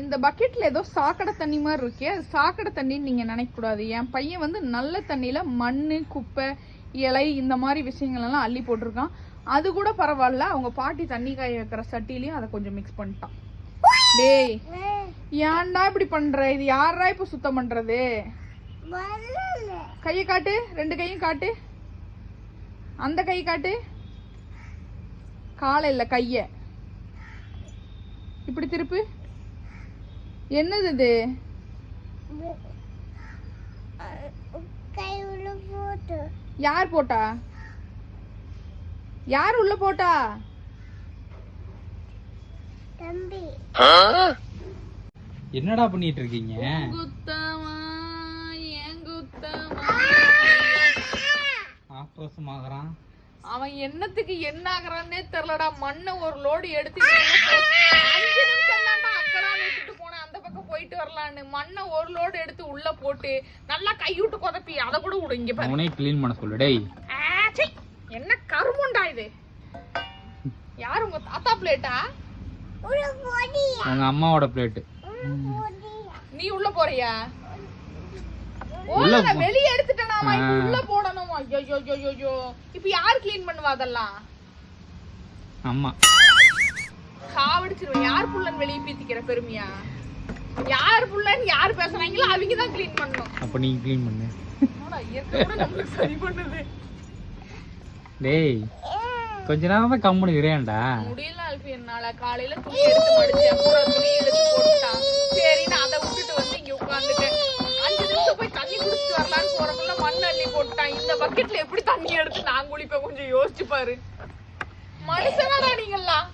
இந்த பக்கெட்ல ஏதோ சாக்கடை தண்ணி மாதிரி இருக்கே, அது சாக்கடை தண்ணின்னு நீங்க நினைக்க கூடாது. என் பையன் வந்து நல்ல தண்ணியில மண்ணு குப்பை இலை இந்த மாதிரி விஷயங்கள் எல்லாம் அள்ளி போட்டிருக்கான். அது கூட பரவாயில்ல, அவங்க பாட்டி தண்ணி காய வைக்கிற சட்டிலையும் அதை கொஞ்சம் மிக்ஸ் பண்ணிட்டான். டேய் ஏன்டா இப்படி பண்ற? இது யாரா இப்ப சுத்தம் பண்றது? கையை காட்டு, 2 கையும் காட்டு, அந்த கை காட்டு, காலை இல்ல கைய இப்படி திருப்பு. என்னது இது? யார் போட்டா? யார் உள்ள போட்டா? என்னடா பண்ணிட்டு இருக்கீங்க? ஆக்ரோஷமாகறான் அவன். என்னத்துக்கு என்ன ஆகுறான்னே தெரியலடா. மண்ணை ஒரு லோடு எடுத்து 5 நிமிஷம் தான்டா அக்கடா விட்டுட்டு போனேன், அந்த பக்கம் போயிட்டு வரலான்னு. மண்ணை ஒரு லோடு எடுத்து உள்ள போட்டு நல்லா கைவிட்டு கொதப்பி அதை கூட விடு. இங்க பாரு, அவனே க்ளீன் பண்ண சொல்லு. டேய் என்ன கருமுண்டா இது? யாரு உங்க தாத்தா பிளேட்டா? உங்க அம்மாவோட பிளேட். நீ உள்ள போறியா? வெளியே எடுத்துட்டேனா? உள்ள போடணும். ஐயோ, இப்ப யாரு கிளீன் பண்ணுவா அதெல்லாம்? அம்மா. சாவடிச்சிருவேன். யார் புள்ளன் வெளியே பீத்திக்கிற பெருமையா? யார் புள்ளன்னு யார் பேசுறாங்களோ அவங்க தான் கிளீன் பண்ணணும். அப்ப நீ கிளீன் பண்ணு. நம்மளுக்கு சரி பண்ணுது. டேய் கொஞ்ச நேரம் தான் கம்முனு இருடா. முடியல அல்பி, என்னால காலையில துணி எடுத்து மடிச்சேன், பூரா துணி எடுத்து போட்டுட்டான். சரின்னு அதை விட்டுட்டு வந்து இங்க உட்காந்துட்டேன். 5 நிமிஷம் போய் தண்ணி குடிச்சிட்டு வரலான்னு போறப்பல மண் அள்ளி போட்டுட்டான். இந்த பக்கெட்ல எப்படி தண்ணி எடுத்து நான் குளிப்பேன்? கொஞ்சம் யோசிச்சு பாரு. மனுஷனாடா நீங்கெல்லாம்.